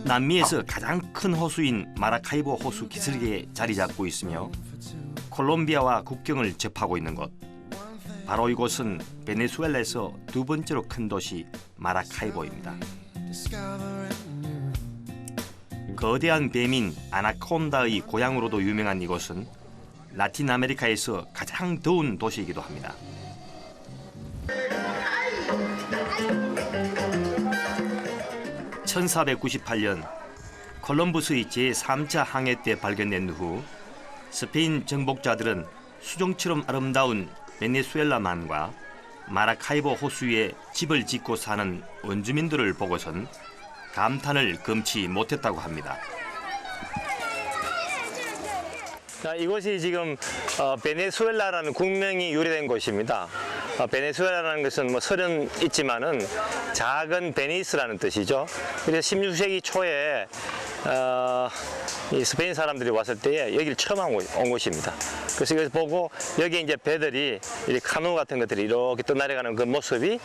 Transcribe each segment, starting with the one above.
남미에서 가장 큰 호수인 마라카이보 호수 기슭에 자리 잡고 있으며 콜롬비아와 국경을 접하고 있는 곳. 바로 이곳은 베네수엘라에서 두 번째로 큰 도시 마라카이보입니다. 거대한 뱀인 아나콘다의 고향으로도 유명한 이곳은 라틴 아메리카에서 가장 더운 도시이기도 합니다. (1498년) 콜럼버스의 제3차 항해 때 발견된 후 스페인 정복자들은 수정처럼 아름다운 베네수엘라만과 마라카이보 호수 위에 집을 짓고 사는 원주민들을 보고선 감탄을 금치 못했다고 합니다. 자, 이곳이 지금 베네수엘라라는 국명이 유래된 곳입니다. 베네수엘라라는 것은 뭐 설은 있지만은 작은 베니스라는 뜻이죠. 그래서 16세기 초에 이 스페인 사람들이 왔을 때에 여기를 처음 온 곳입니다. 그래서 이걸 보고 여기 이제 배들이 이 카누 같은 것들이 이렇게 떠내려가는 그 모습이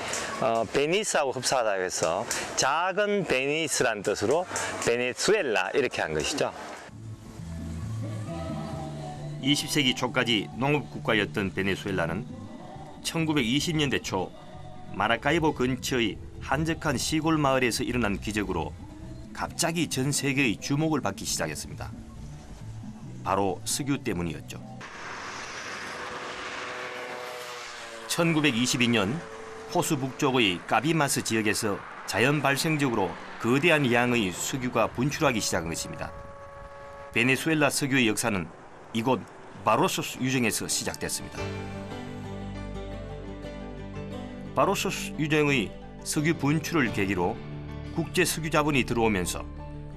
베니스하고 흡사하다 해서 작은 베니스라는 뜻으로 베네수엘라 이렇게 한 것이죠. 20세기 초까지 농업국가였던 베네수엘라는 1920년대 초 마라카이보 근처의 한적한 시골 마을에서 일어난 기적으로 갑자기 전 세계의 주목을 받기 시작했습니다. 바로 석유 때문이었죠. 1922년 호수 북쪽의 까비마스 지역에서 자연 발생적으로 거대한 양의 석유가 분출하기 시작한 것입니다. 베네수엘라 석유의 역사는 이곳 바로소스 유정에서 시작됐습니다. 바로소스 유정의 석유 분출을 계기로 국제 석유 자본이 들어오면서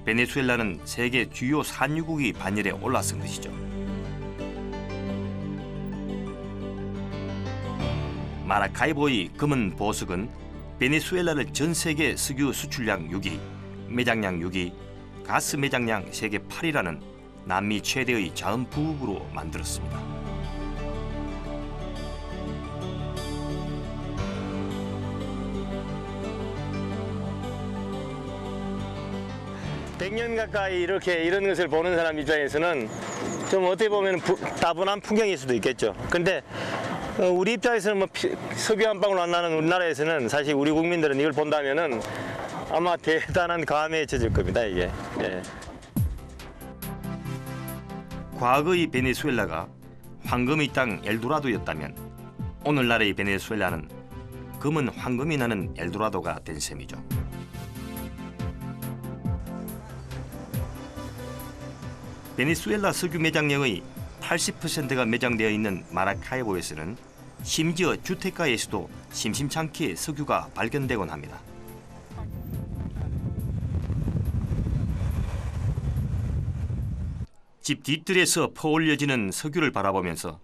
베네수엘라는 세계 주요 산유국의 반열에 올라선 것이죠. 마라카이보의 금은 보석은 베네수엘라를 전 세계 석유 수출량 6위, 매장량 6위, 가스 매장량 세계 8위라는 남미 최대의 자원 부국으로 만들었습니다. (100년) 가까이 이렇게 이런 것을 보는 사람 입장에서는 좀 어떻게 보면 따분한 풍경일 수도 있겠죠. 근데 우리 입장에서는 뭐 석유 한 방울 안 나는 우리나라에서는 사실 우리 국민들은 이걸 본다면은 아마 대단한 감회에 젖을 겁니다, 이게. 예. 과거의 베네수엘라가 황금의 땅 엘도라도였다면 오늘날의 베네수엘라는 금은 황금이 나는 엘도라도가 된 셈이죠. 베네수엘라 석유 매장량의 80%가 매장되어 있는 마라카이보에서는 심지어 주택가에서도 심심찮게 석유가 발견되곤 합니다. 집 뒤뜰에서 퍼올려지는 석유를 바라보면서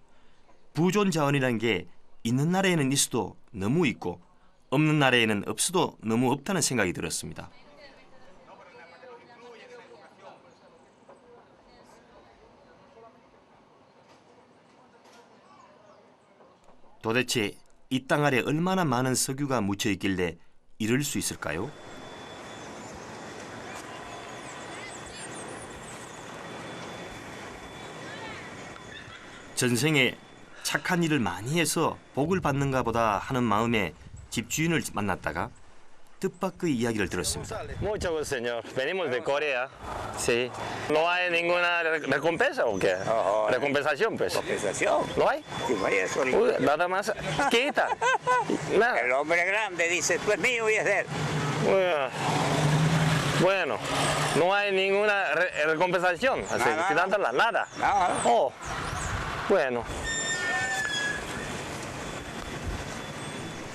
부존 자원이라는 게 있는 나라에는 있어도 너무 있고 없는 나라에는 없어도 너무 없다는 생각이 들었습니다. 도대체 이 땅 아래 얼마나 많은 석유가 묻혀 있길래 이럴 수 있을까요? 전생에 착한 일을 많이 해서 복을 받는가 보다 하는 마음에 집주인을 만났다가 뜻밖의 이야기를 들었습니다. Mucho gusto, señor. Venimos de Corea. Sí. ¿No hay ninguna recompensa o qué? Recompensación, pues. ¿Compensación? ¿No hay? Sí, vaya, eso. Nada más. Quita. Nada. El hombre grande dice, tú es mío, voy a hacer. Bueno, no hay ninguna recompensación. Así Nada. que nada. Nada. Nada. Oh, bueno.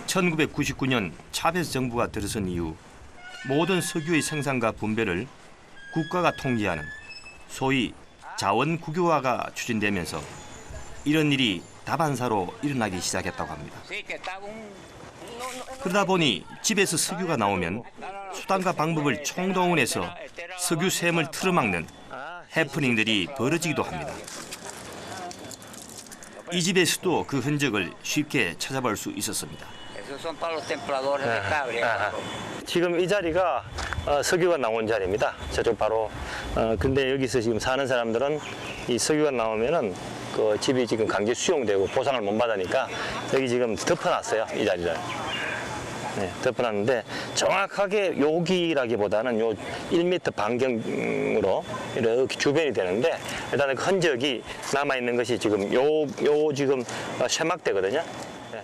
1999년 차베스 정부가 들어선 이후 모든 석유의 생산과 분배를 국가가 통제하는 소위 자원 국유화가 추진되면서 이런 일이 다반사로 일어나기 시작했다고 합니다. 그러다 보니 집에서 석유가 나오면 수단과 방법을 총동원해서 석유 샘을 틀어막는 해프닝들이 벌어지기도 합니다. 이 집에서도 그 흔적을 쉽게 찾아볼 수 있었습니다. Esos son para los templadores de cable. 지금 이 자리가 석유가 나온 자리입니다. 저쪽 바로. 근데 여기서 지금 사는 사람들은 이 석유가 나오면은 그 집이 지금 강제 수용되고 보상을 못 받으니까 여기 지금 덮어놨어요. 이 자리를. 네, 덮어놨는데 정확하게 여기라기보다는 요 1m 반경으로 이렇게 주변이 되는데 일단은 그 흔적이 남아 있는 것이 지금 요 지금 쇠막대거든요. 네.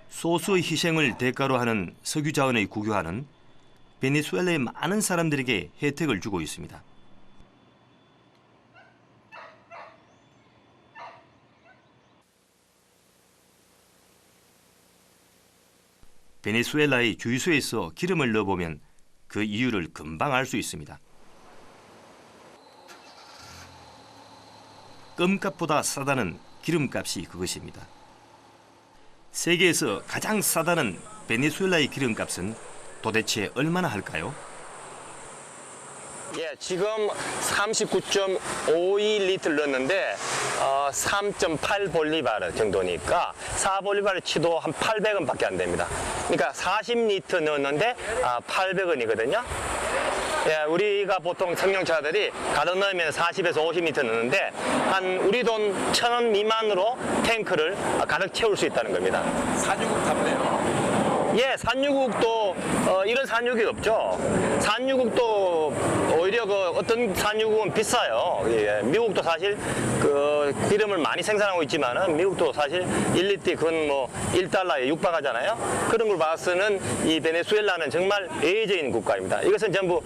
소수의 희생을 대가로 하는 석유 자원의 국유화는 베네수엘라의 많은 사람들에게 혜택을 주고 있습니다. 베네수엘라의 주유소에서 기름을 넣어보면 그 이유를 금방 알 수 있습니다. 껌값보다 싸다는 기름값이 그것입니다. 세계에서 가장 싸다는 베네수엘라의 기름값은 도대체 얼마나 할까요? 예, 지금 39.52리터를 넣었는데 3.8 볼리바르 정도니까 4볼리바르 치도 한 800원밖에 안 됩니다. 그러니까 40리터 넣었는데 800원이거든요. 예, 우리가 보통 승용차들이 가득 넣으면 40에서 50리터 넣는데 한 우리 돈 1,000원 미만으로 탱크를 가득 채울 수 있다는 겁니다. 산유국 탑네요. 예, 산유국도 이런 산유국이 없죠. 산유국도 오히려 그 어떤 산유국은 비싸요. 예, 미국도 사실 그 기름을 많이 생산하고 있지만은 미국도 사실 1리터에 그건 뭐 1달러에 육박하잖아요. 그런 걸 봐서는 이 베네수엘라는 정말 예외적인 국가입니다. 이것은 전부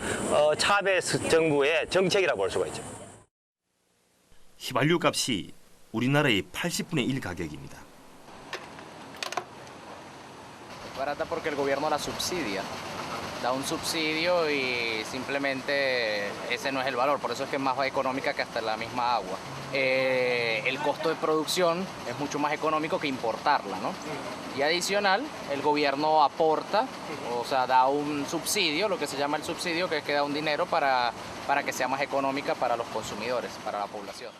차베스 정부의 정책이라고 볼 수가 있죠. 휘발유 값이 우리나라의 80분의 1 가격입니다. Barata porque el gobierno la subsidia, da un subsidio y simplemente ese no es el valor, por eso es que es más económica que hasta la misma agua. El costo de producción es mucho más económico que importarla, ¿no? Y adicional, el gobierno aporta, o sea, da un subsidio, lo que se llama el subsidio, que es que da un dinero para que sea más económica para los consumidores, para la población.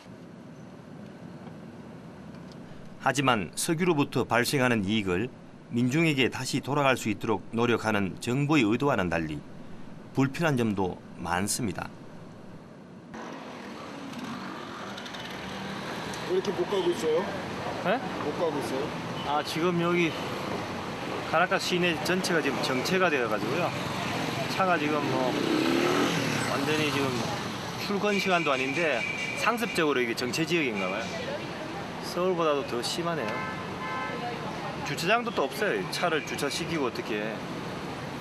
하지만 석유로부터 발생하는 이익을 민중에게 다시 돌아갈 수 있도록 노력하는 정부의 의도와는 달리 불편한 점도 많습니다. 왜 이렇게 못 가고 있어요? 네? 못 가고 있어요? 아, 지금 여기 카라카스 시내 전체가 지금 정체가 되어가지고요. 차가 지금 뭐 완전히 지금 출근 시간도 아닌데 상습적으로 이게 정체 지역인가 봐요. 서울보다도 더 심하네요. 주차장도 또 없어요. 차를 주차시키고 어떻게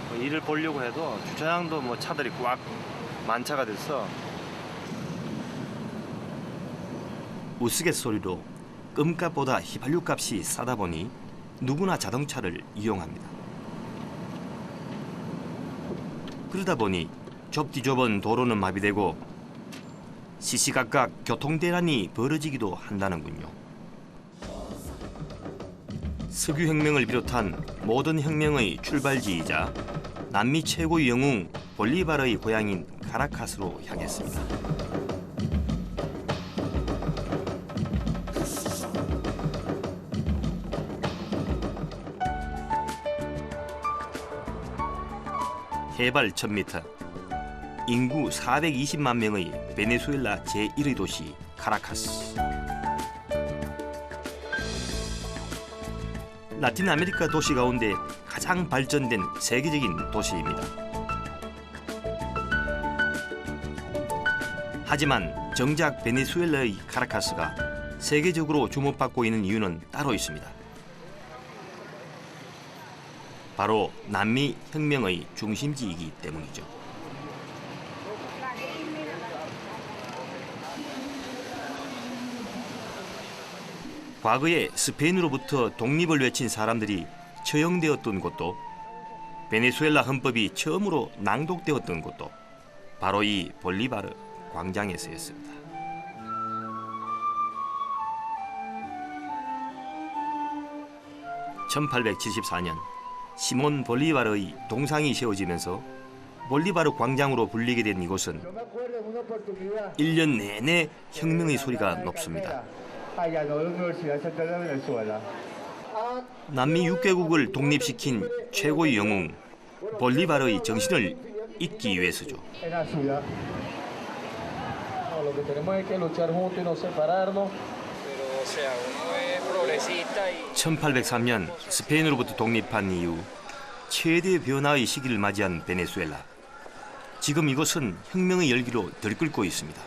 뭐 일을 보려고 해도 주차장도 뭐 차들이 꽉 만차가 됐어. 우스갯소리로 껌값보다 휘발유 값이 싸다 보니 누구나 자동차를 이용합니다. 그러다 보니 좁디좁은 도로는 마비되고 시시각각 교통대란이 벌어지기도 한다는군요. 석유혁명을 비롯한 모든 혁명의 출발지이자 남미 최고의 영웅 볼리바르의 고향인 카라카스로 향했습니다. 해발 1000m, 인구 420만 명의 베네수엘라 제1의 도시 카라카스. 라틴 아메리카 도시 가운데 가장 발전된 세계적인 도시입니다. 하지만 정작 베네수엘라의 카라카스가 세계적으로 주목받고 있는 이유는 따로 있습니다. 바로 남미 혁명의 중심지이기 때문이죠. 과거에 스페인으로부터 독립을 외친 사람들이 처형되었던 곳도, 베네수엘라 헌법이 처음으로 낭독되었던 곳도 바로 이 볼리바르 광장에서였습니다. (1874년) 시몬 볼리바르의 동상이 세워지면서 볼리바르 광장으로 불리게 된 이곳은 1년 내내 혁명의 소리가 높습니다. allá en la Universidad Central de Venezuela. 남미 6개국을 독립시킨 최고의 영웅 볼리바르의 정신을 잊기 위해서죠. En la ciudad. No, lo que tenemos es que luchar juntos y no separarnos. Pero, o sea, uno es progresista y 1803년 스페인으로부터 독립한 이후 최대 변화의 시기를 맞이한 베네수엘라. 지금 이곳은 혁명의 열기로 들끓고 있습니다.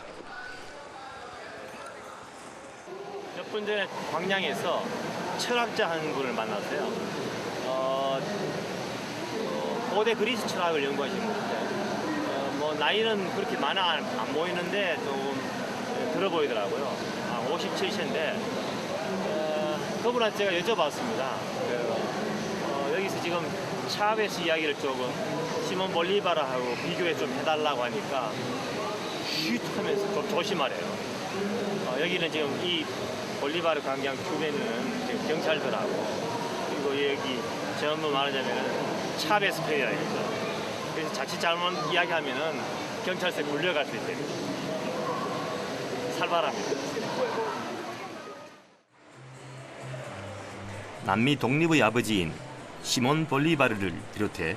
몇 분 전에 광양에서 철학자 한 분을 만났어요. 고대 그리스 철학을 연구하시는 분인데 뭐 나이는 그렇게 많아 안 보이는데 좀 들어 보이더라고요. 57세인데 그분한테 제가 여쭤봤습니다. 여기서 지금 차베스 이야기를 조금 시몬 볼리바르하고 비교해 좀 해달라고 하니까 쉿 하면서 좀 조심하래요. 여기는 지금 이 볼리바르 광장 주변에는 지금 경찰들하고 그리고 여기 전부 말하자면은 차베스 페리아이죠. 그래서 자칫 잘못 이야기하면은 경찰서에 굴려갈 수 있대요. 살벌합니다. 남미 독립의 아버지인 시몬 볼리바르를 비롯해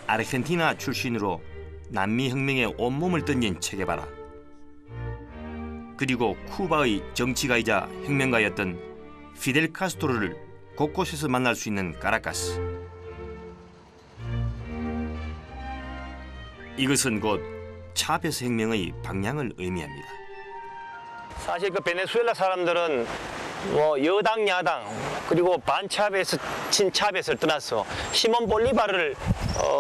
아르헨티나 출신으로 남미 혁명에 온몸을 던진 체게바라. 그리고 쿠바의 정치가이자 혁명가였던 피델 카스트로를 곳곳에서 만날 수 있는 카라카스. 이것은 곧 차베스 혁명의 방향을 의미합니다. 사실 그 베네수엘라 사람들은 뭐 여당 야당 그리고 반차베스 친차베스를 떠나서 시몬 볼리바르를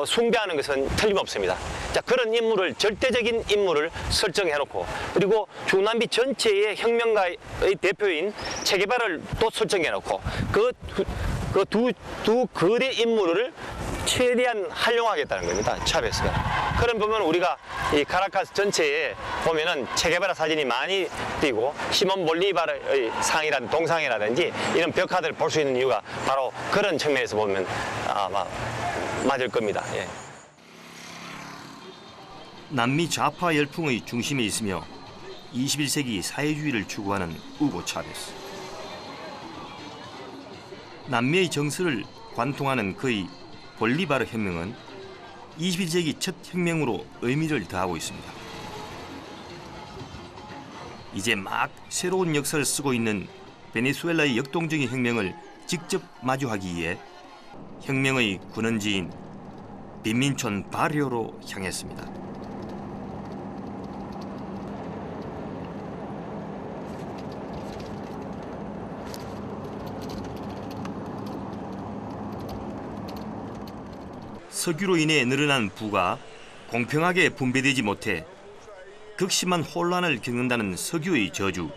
숭배하는 것은 틀림없습니다. 자, 그런 인물을 절대적인 인물을 설정해놓고 그리고 중남미 전체의 혁명가의 대표인 체게바라를 또 설정해놓고 그 두 거대 인물을 최대한 활용하겠다는 겁니다. 차베스가. 그런 부분 우리가 이 카라카스 전체에 보면은 체게바라 사진이 많이 띄고 시몬 볼리바르의 상이라든지 동상이라든지 이런 벽화들을 볼 수 있는 이유가 바로 그런 측면에서 보면 아마 맞을 겁니다. 예. 남미 좌파 열풍의 중심에 있으며 21세기 사회주의를 추구하는 우고 차베스. 남미의 정서를 관통하는 그의 볼리바르 혁명은 21세기 첫 혁명으로 의미를 더하고 있습니다. 이제 막 새로운 역사를 쓰고 있는 베네수엘라의 역동적인 혁명을 직접 마주하기 위해 혁명의 군원지인 빈민촌 바리오로 향했습니다. 석유로 인해 늘어난 부가 공평하게 분배되지 못해 극심한 혼란을 겪는다는 석유의 저주.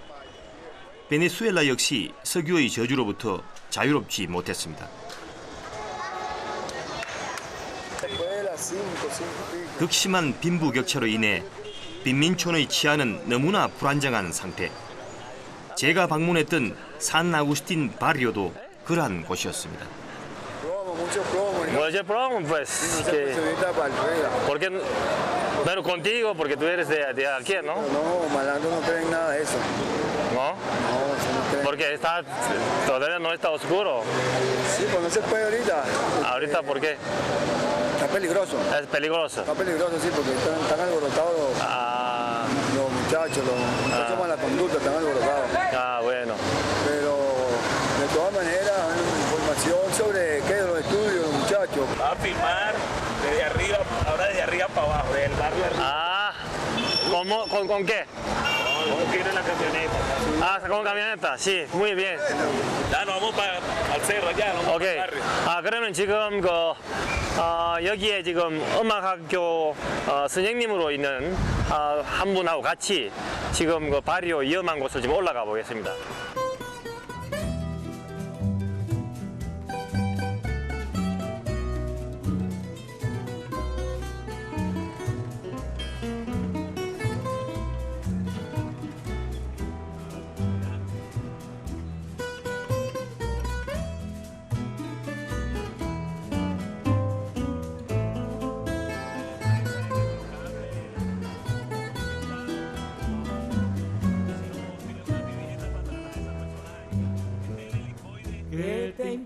베네수엘라 역시 석유의 저주로부터 자유롭지 못했습니다. 극심한 빈부격차로 인해 빈민촌의 치안은 너무나 불안정한 상태. 제가 방문했던 산 아구스틴 바리오도 그러한 곳이었습니다. Mucho plomo, pues. Porque, pero contigo, porque tú eres de aquí, ¿no? No, malandro no creen nada de eso. ¿No? No, eso no creen. Porque todavía no está oscuro. Sí, pues no se puede ahorita. Ahorita, ¿por qué? Está peligroso. Es peligroso. Está peligroso, sí, porque están alborotados Ah, los muchachos malas conductas, están alborotados. bueno. Pero de todas maneras, información sobre qué de los estudios, los muchachos. Va a filmar desde arriba, ahora desde arriba para abajo, del barrio arriba. Ah, ¿cómo? ¿Con qué? Vamos a ir en la camioneta. Ah, con camioneta. Sí, muy bien. Ya nos vamos al cerro allá, nos vamos 오케이. al barrio. 그러면 지금 여기에 지금 음악학교 선생님으로 있는 한 분하고 같이 지금 그 바리오 위험한 곳을 지금 올라가 보겠습니다.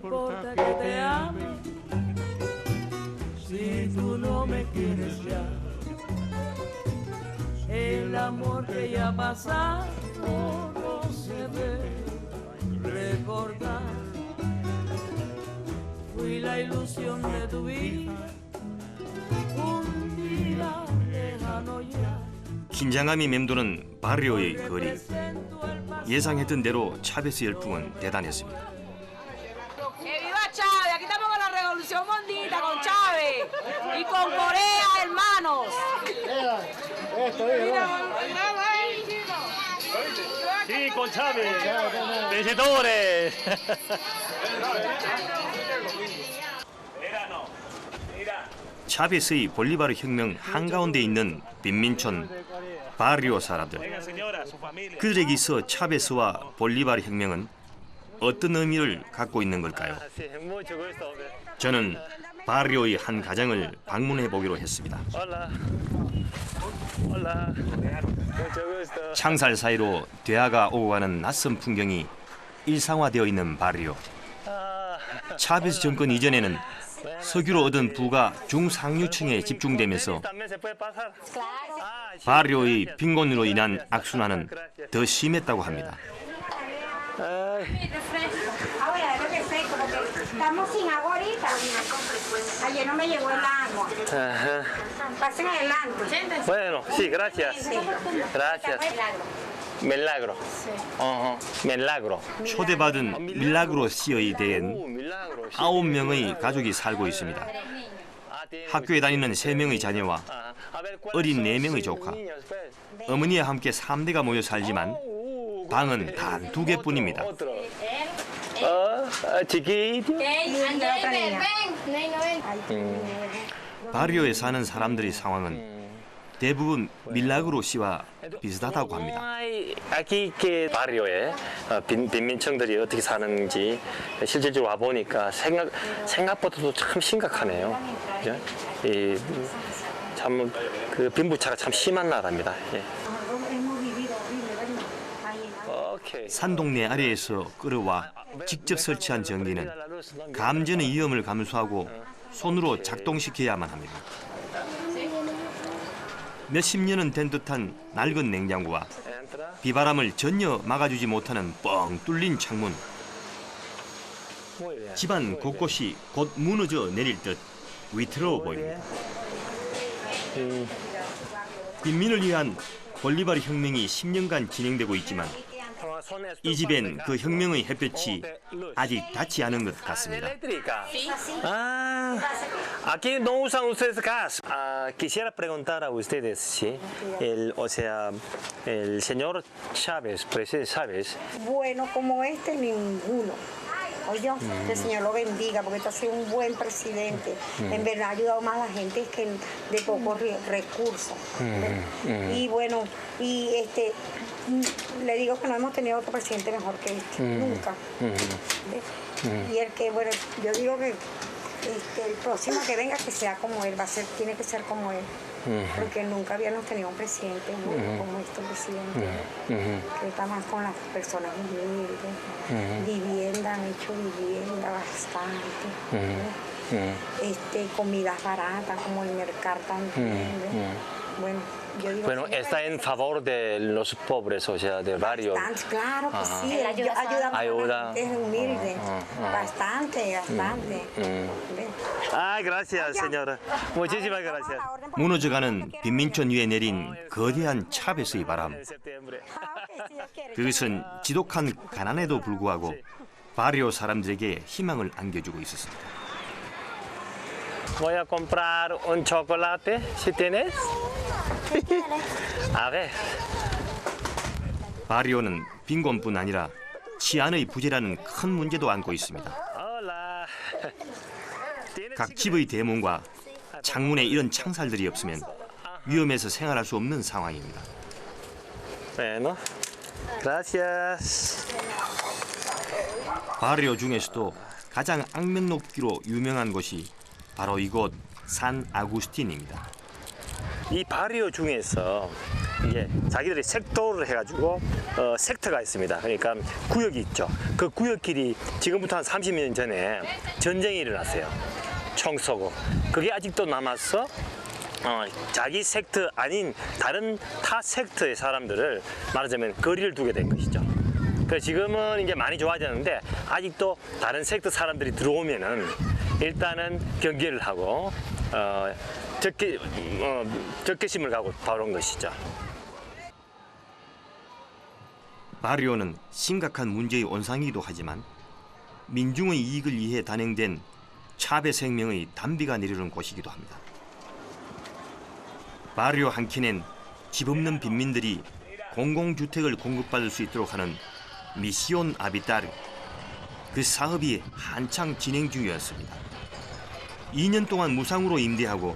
importa que te ame si tú no me quieres ya. El amor que ya ha pasado no se debe recordar. Fui la ilusión de tu vida, un día lejano ya. 긴장감이 맴도는 바리오의 거리. 예상했던 대로 차베스 열풍은 대단했습니다. ¡Que viva Chávez! Aquí estamos con la revolución mondita, con Chávez y con Corea, hermanos. Sí, con Chávez. Vencedores. 차베스의 볼리바르 혁명 한가운데 있는 빈민촌 바리오 사람들. 그들에게 있어 차베스와 볼리바르 혁명은 어떤 의미를 갖고 있는 걸까요? 저는 바리오의 한 가정을 방문해 보기로 했습니다. 창살 사이로 되아가 오고 가는 낯선 풍경이 일상화되어 있는 바리오. 차베스 정권 이전에는 석유로 얻은 부가 중상류층에 집중되면서 바리오의 빈곤으로 인한 악순환은 더 심했다고 합니다. Estamos sin agua ahorita. Ayer no me llegó el agua. Pasen adelante. Bueno, sí, gracias. Gracias. 멜라그로. 멜라그로. 초대받은 밀라그로 씨의 대엔 9명의 가족이 살고 있습니다. 학교에 다니는 3명의 자녀와 어린 4명의 조카, 어머니와 함께 3대가 모여 살지만 방은 단 2개뿐입니다. 바리오에 사는 사람들의 상황은 대부분 밀라그로 씨와 비슷하다고 합니다. 아기 바리오에 빈민층들이 어떻게 사는지 실질적으로 와 보니까 생각보다도 참 심각하네요. 참 그 빈부차가 참 심한 나라입니다. 예. 산동네 아래에서 끌어와 직접 설치한 전기는 감전의 위험을 감수하고 손으로 작동시켜야만 합니다. 몇십 년은 된 듯한 낡은 냉장고와 비바람을 전혀 막아주지 못하는 뻥 뚫린 창문. 집안 곳곳이 곧 무너져 내릴 듯 위태로워 보입니다. 빈민을 위한 볼리바르 혁명이 10년간 진행되고 있지만 이 집엔 그 혁명의 햇볕이 아직 닿지 않은 것 같습니다. Aquí no usan ustedes gas. Quisiera preguntar a ustedes si el señor Chávez, presidente Chávez. Bueno, como este, ninguno. Oye, que el Señor lo bendiga, porque este ha sido un buen presidente. En verdad ha ayudado más a la gente que de pocos recursos. Y bueno, le digo que no hemos tenido otro presidente mejor que este, nunca. Y el que, bueno, yo digo que el próximo que venga que sea como él, tiene que ser como él. Porque nunca habíamos tenido un presidente como este presidente, que está más con las personas humildes. Vivienda, han hecho vivienda bastante. Comidas baratas, como el mercado también. Bueno, yo digo está en favor de los pobres, o sea, de varios. Claro que sí, ayuda a la gente humilde. Bastante. Gracias, señora. Muchísimas gracias. 무너져가는 빈민촌 위에 내린 거대한 차베스의 바람. 그것은 지독한 가난에도 불구하고 바리오 사람들에게 희망을 안겨주고 있었습니다. Voy a comprar un chocolate, si tienes. A ver. 바리오는 빈곤뿐 아니라 치안의 부재라는 큰 문제도 안고 있습니다. 각 집의 대문과 창문에 이런 창살들이 없으면 위험해서 생활할 수 없는 상황입니다. Bueno, gracias. 바리오 중에서도 가장 악명 높기로 유명한 곳이 바로 이곳 산 아구스틴입니다. 이 바리오 중에서 이게 자기들이 섹터를 해가지고 섹터가 있습니다. 그러니까 구역이 있죠. 그 구역끼리 지금부터 한 30년 전에 전쟁이 일어났어요. 총 쏘고. 그게 아직도 남아서 자기 섹터 아닌 다른 타 섹터의 사람들을 말하자면 거리를 두게 된 것이죠. 그래서 지금은 이제 많이 좋아졌는데 아직도 다른 섹터 사람들이 들어오면은 일단은 경계를 하고 적개심을 가고 바로 온 것이죠. 바리오는 심각한 문제의 온상이기도 하지만 민중의 이익을 위해 단행된 차베스 혁명의 단비가 내리는 곳이기도 합니다. 바리오 한 켠엔 집 없는 빈민들이 공공주택을 공급받을 수 있도록 하는 미시온 아비타르, 그 사업이 한창 진행 중이었습니다. 2년 동안 무상으로 임대하고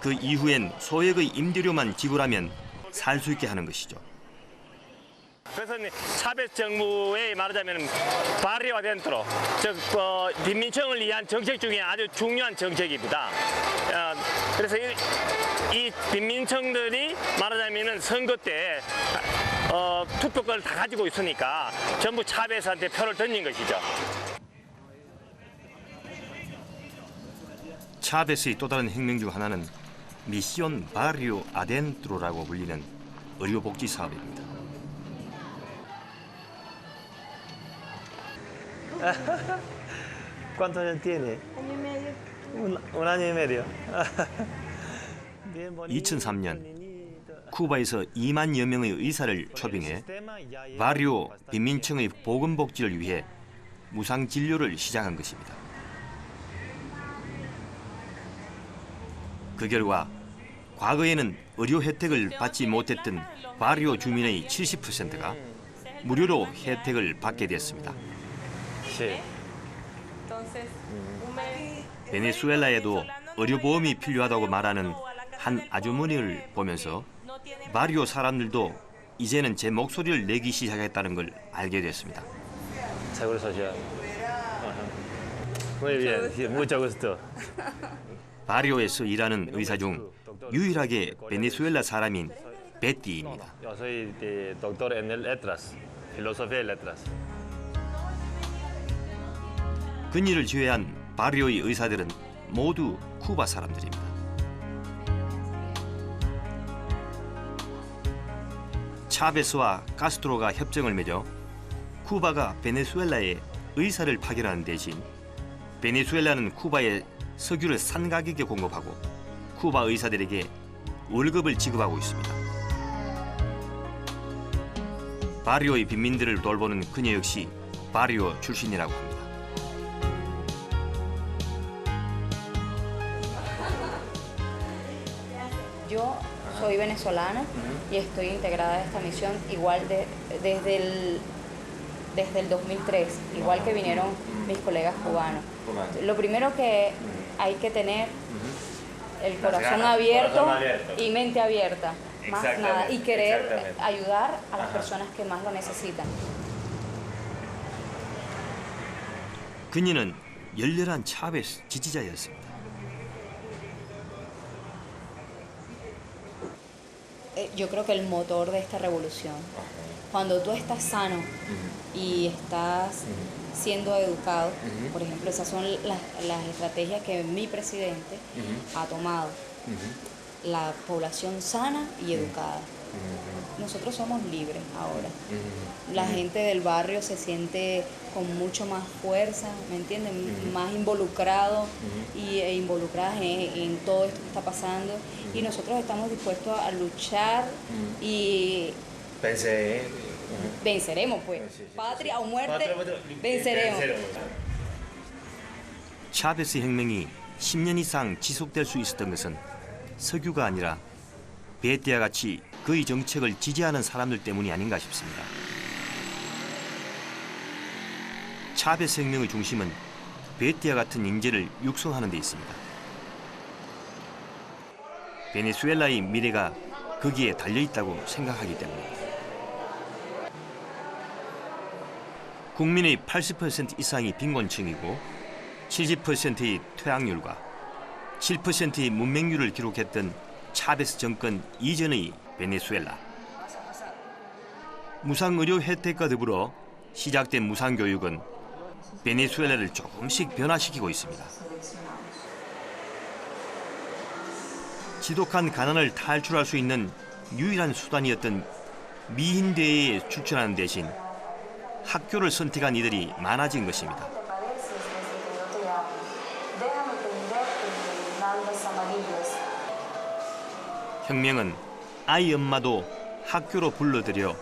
그 이후엔 소액의 임대료만 지불하면 살 수 있게 하는 것이죠. 그래서 차베스 정부의 말하자면 바리오 아덴트로, 즉 빈민층을 위한 정책 중에 아주 중요한 정책입니다. 그래서 이 빈민층들이 말하자면은 선거 때 투표권을 다 가지고 있으니까 전부 차베스한테 표를 던진 것이죠. 차베스의 또 다른 혁명 중 하나는 미시온 바리오 아덴트로라고 불리는 의료복지 사업입니다. ¿Cuántos años tiene? Año y medio. Un año y medio. 2003년 쿠바에서 2만여 명의 의사를 초빙해 바리오 빈민층의 보건복지를 위해 무상 진료를 시작한 것입니다. 그 결과 과거에는 의료 혜택을 받지 못했던 바리오 주민의 70%가 무료로 혜택을 받게 됐습니다. 베네수엘라에도 의료보험이 필요하다고 말하는 한 아주머니를 보면서 바리오 사람들도 이제는 제 목소리를 내기 시작했다는 걸 알게 됐습니다. Seguro social. Muy bien, sí, mucho gusto. 바리오에서 일하는 의사 중 유일하게 베네수엘라 사람인 베티입니다. Yo soy doctor en letras, filosofía y letras. 그녀를 제외한 바리오의 의사들은 모두 쿠바 사람들입니다. 차베스와 카스트로가 협정을 맺어 쿠바가 베네수엘라에 의사를 파견하는 대신 베네수엘라는 쿠바에 석유를 싼 가격에 공급하고 쿠바 의사들에게 월급을 지급하고 있습니다. 바리오의 빈민들을 돌보는 그녀 역시 바리오 출신이라고 합니다. Yo soy venezolana y estoy integrada a esta misión igual desde el 2003, igual que vinieron mis colegas cubanos. Lo primero que hay que tener el corazón abierto y mente abierta, más nada, y querer ayudar a las personas que más lo necesitan. 그녀는 열렬한 차베스 지지자였습니다. Yo creo que el motor de esta revolución, cuando tú estás sano y estás siendo educado, por ejemplo, esas son las estrategias que mi presidente ha tomado, la población sana y educada. Nosotros somos libres ahora. La gente del barrio se siente con mucho más fuerza, ¿me entienden? Más involucrado e involucradas en todo esto que está pasando. Y nosotros estamos dispuestos a luchar y venceremos, pues. Patria o muerte, venceremos. 차베스 혁명이 10년 이상 지속될 수 있었던 것은 석유가 아니라 베티와 같이 그의 정책을 지지하는 사람들 때문이 아닌가 싶습니다. 차베스 혁명의 중심은 베티와 같은 인재를 육성하는 데 있습니다. 베네수엘라의 미래가 거기에 달려있다고 생각하기 때문입니다. 국민의 80% 이상이 빈곤층이고 70%의 퇴학률과 7%의 문맹률을 기록했던 차베스 정권 이전의 베네수엘라. 무상의료 혜택과 더불어 시작된 무상교육은 베네수엘라를 조금씩 변화시키고 있습니다. 지독한 가난을 탈출할 수 있는 유일한 수단이었던 미인대회에 출전하는 대신 학교를 선택한 이들이 많아진 것입니다. 혁명은 아이 엄마도 학교로 불러들여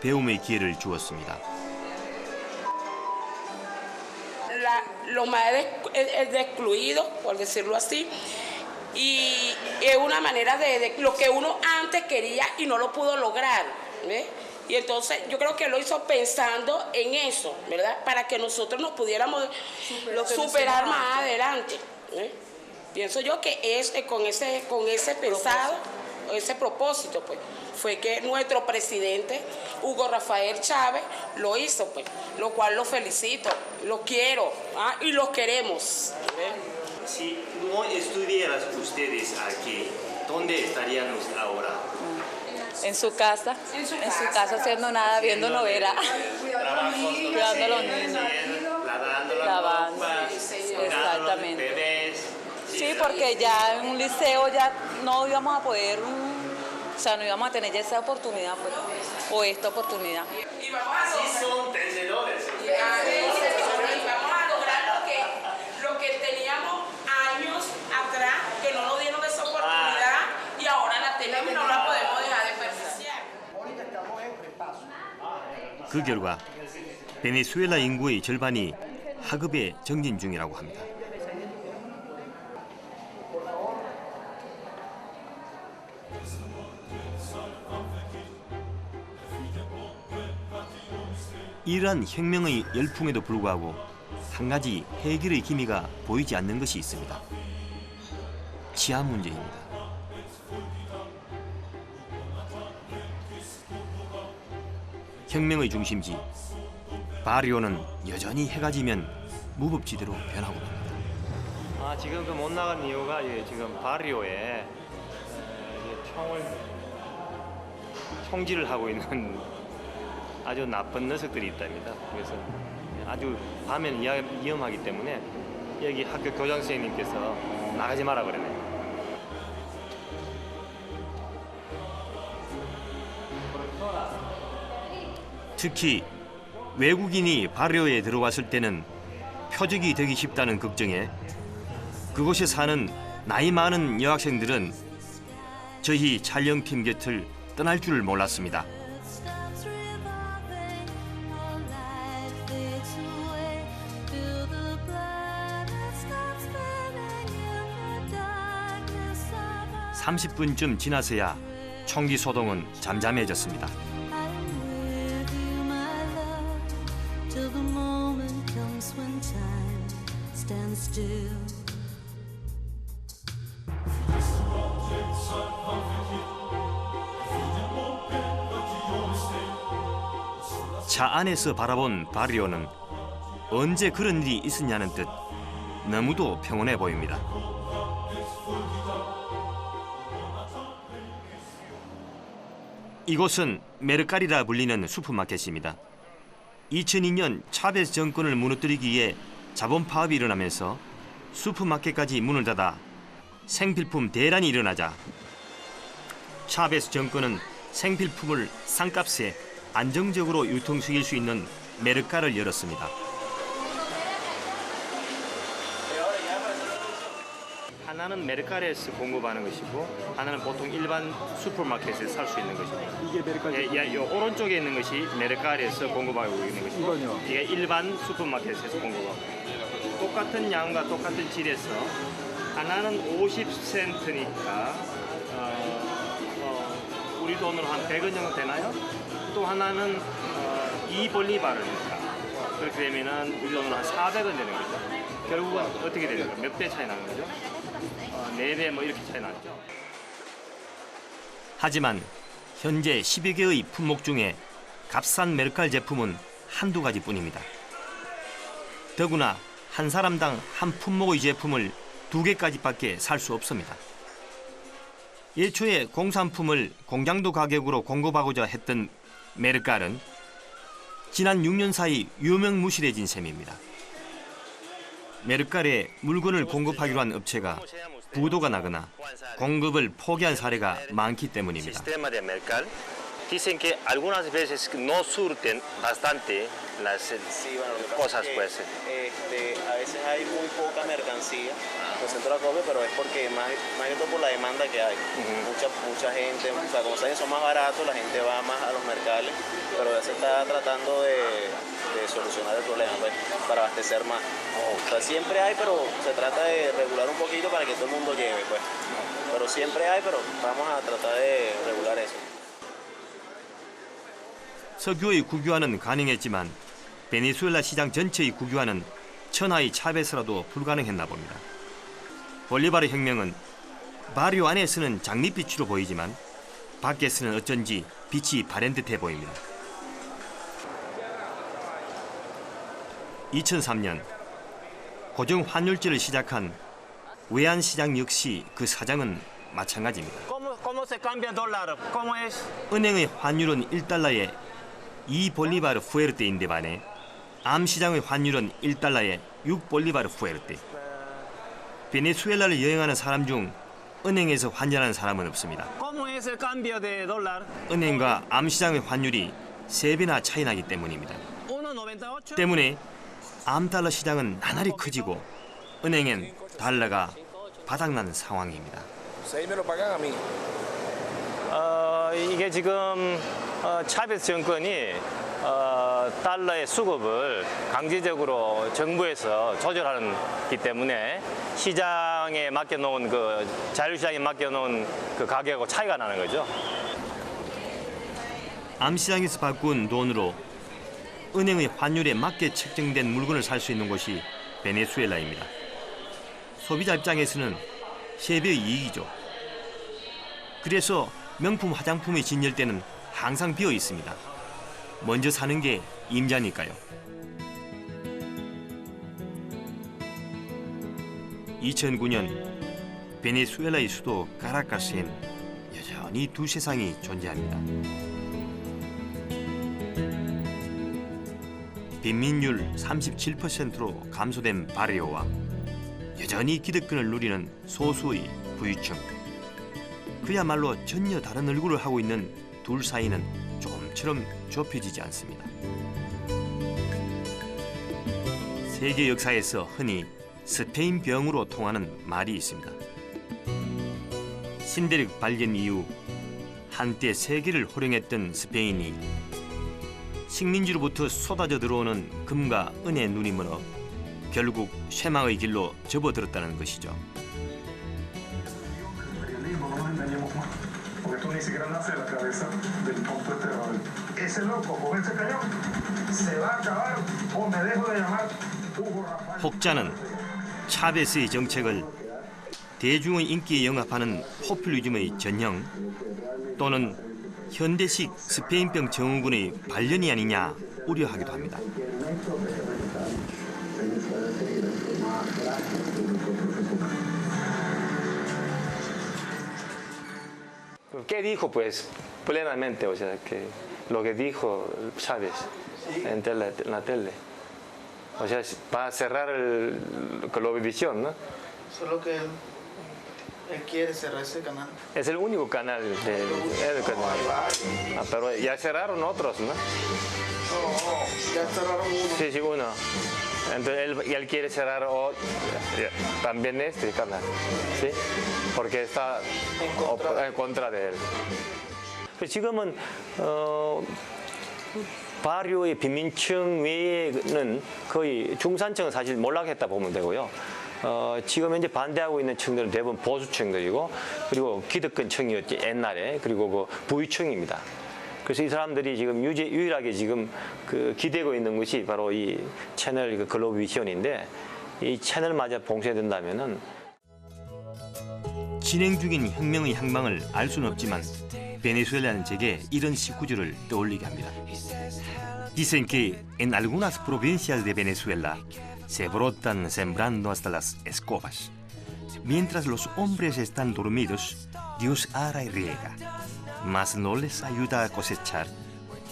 배움의 기회를 주었습니다. Lo más es de excluido, por decirlo así, y es una manera de lo que uno antes quería y no lo pudo lograr, ¿ves? Y entonces yo creo que lo hizo pensando en eso, ¿verdad? Para que nosotros nos pudiéramos superar más adelante, ¿ves? Pienso yo que es con ese pensado, ese propósito, pues, fue que nuestro presidente Hugo Rafael Chávez lo hizo, pues, lo cual lo felicito, lo quiero y los queremos. Si no estuvieras ustedes aquí, ¿dónde estarían ahora? En su casa haciendo nada, viendo novela, cuidando a los niños, lavando, exactamente. Sí, porque ya en un liceo ya no íbamos a poder, o sea, no íbamos a tener ya esa oportunidad, pues, o esta oportunidad. Y vamos a son vencedores. Vamos a lograr lo que teníamos años atrás, que no nos dieron esa oportunidad y ahora la tenemos y no la podemos dejar de desperdiciar. 그 결과 베네수엘라 인구의 절반이 학업에 정진 중이라고 합니다. 이러한 혁명의 열풍에도 불구하고 한 가지 해결의 기미가 보이지 않는 것이 있습니다. 치안 문제입니다. 혁명의 중심지 바리오는 여전히 해가 지면 무법지대로 변하고 맙니다. 지금 그 못 나간 이유가 지금 바리오에 총질을 하고 있는 아주 나쁜 녀석들이 있답니다. 그래서 아주 밤에는 위험하기 때문에 여기 학교 교장 선생님께서 나가지 마라 그러네요. 특히 외국인이 바리오에 들어왔을 때는 표적이 되기 쉽다는 걱정에 그곳에 사는 나이 많은 여학생들은 저희 촬영팀 곁을 떠날 줄을 몰랐습니다. (30분쯤) 지나서야 총기 소동은 잠잠해졌습니다. 차 안에서 바라본 바리오는 언제 그런 일이 있었냐는 듯 너무도 평온해 보입니다. 이곳은 메르카리라 불리는 슈퍼마켓입니다. 2002년 차베스 정권을 무너뜨리기 위해 자본 파업이 일어나면서 슈퍼마켓까지 문을 닫아 생필품 대란이 일어나자 차베스 정권은 생필품을 싼값에 안정적으로 유통시킬 수 있는 메르카를 열었습니다. 하나는 메르카리에서 공급하는 것이고 하나는 보통 일반 슈퍼마켓에서 살 수 있는 것입니다. 이게 메르카리? 오른쪽에 있는 것이 메르카리에서 공급하고 있는 것이고 이건요? 이게 일반 슈퍼마켓에서 공급하고 똑같은 양과 똑같은 질에서 하나는 50센트니까 우리 돈으로 한 100원 정도 되나요? 또 하나는 2볼리바르니까 그렇게 되면은 우리 돈으로 한 400원 되는 거죠. 결국은 어떻게 되는 거예요? 몇 배 차이 나는 거죠? 4배 뭐 이렇게 차이 나죠. 하지만 현재 10여 개의 품목 중에 값싼 메르칼 제품은 한두 가지뿐입니다. 더구나 한 사람당 한 품목의 제품을 2개까지밖에 살 수 없습니다. 예초에 공산품을 공장도 가격으로 공급하고자 했던 메르칼은 지난 6년 사이 유명무실해진 셈입니다. 메르칼에 물건을 공급하기로 한 업체가 부도가 나거나 공급을 포기한 사례가 많기 때문입니다. Dicen que algunas veces no surten bastante las cosas, pues. A veces hay muy poca mercancía en el centro de acopio, pero es porque más que todo por la demanda que hay. Mucha gente, o sea, como saben son más baratos, la gente va más a los mercados, pero ya se está tratando de solucionar el problema, pues, para abastecer más. O sea, siempre hay, pero se trata de regular un poquito para que todo el mundo lleve, pues. Pero siempre hay, pero vamos a tratar de regular eso. 석유의 국유화는 가능했지만 베네수엘라 시장 전체의 국유화는 천하의 차베스라도 불가능했나 봅니다. 볼리바르 혁명은 바리오 안에서는 장밋빛으로 보이지만 밖에서는 어쩐지 빛이 바랜 듯해 보입니다. 2003년 고정 환율제를 시작한 외환시장 역시 그 사장은 마찬가지입니다. 은행의 환율은 1달러에 2볼리바르 푸에르테인데 반해 암시장의 환율은 1달러에 6볼리바르 푸에르테. 베네수엘라를 여행하는 사람 중 은행에서 환전하는 사람은 없습니다. 은행과 암시장의 환율이 3배나 차이 나기 때문입니다. 때문에 암달러 시장은 나날이 커지고 은행엔 달러가 바닥나는 상황입니다. 이게 지금 차베스 정권이 달러의 수급을 강제적으로 정부에서 조절하기 때문에 시장에 맡겨놓은 그 자유시장에 맡겨놓은 그 가격하고 차이가 나는 거죠. 암시장에서 바꾼 돈으로 은행의 환율에 맞게 책정된 물건을 살 수 있는 곳이 베네수엘라입니다. 소비자 입장에서는 3배의 이익이죠. 그래서 명품 화장품이 진열 때는 항상 비어 있습니다. 먼저 사는 게 임자니까요. 2009년 베네수엘라의 수도 카라카스엔 여전히 두 세상이 존재합니다. 빈민율 37%로 감소된 바리오와 여전히 기득권을 누리는 소수의 부유층. 그야말로 전혀 다른 얼굴을 하고 있는 둘 사이는 조금처럼 좁혀지지 않습니다. 세계 역사에서 흔히 스페인 병으로 통하는 말이 있습니다. 신대륙 발견 이후 한때 세계를 호령했던 스페인이 식민지로부터 쏟아져 들어오는 금과 은의 눈이 멀어 결국 쇠망의 길로 접어들었다는 것이죠. 혹자는 차베스의 정책을 대중의 인기에 영합하는 포퓰리즘의 전형 또는 현대식 스페인병 증후군의 발현이 아니냐 우려하기도 합니다. ¿Qué dijo pues plenamente, o sea, que lo que dijo Chávez en la tele? O sea, para cerrar la televisión, ¿no? Solo que él quiere cerrar ese canal. Es el único canal del canal. Pero ya cerraron otros, ¿no? Ya cerraron uno. Sí, sí, uno. Entonces él quiere cerrar también este canal, ¿sí? Porque está en contra de él. 지금은 바리오의 빈민층 외에는 거의 중산층은 사실 몰락했다 보면 되고요. 지금 현재 반대하고 있는 층들은 대부분 보수층들이고 그리고 기득권층이었지 옛날에 그리고 그 부유층입니다. 그래서 이 사람들이 지금 유일하게 지금 그 기대고 있는 것이 바로 이 채널 그 글로비전인데 이 채널마저 봉쇄된다면은 진행 중인 혁명의 향방을 알 수는 없지만 베네수엘라는 제게 이런 식구주를 떠올리게 합니다. Dicen que en algunas provincias de Venezuela se brotan sembrando hasta las escobas. Mientras los hombres están dormidos, Dios ara y riega, mas no les ayuda a cosechar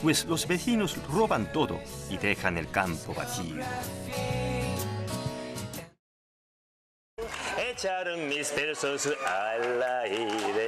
pues los vecinos roban todo y dejan el campo vacío. Echaron mis versos al aire.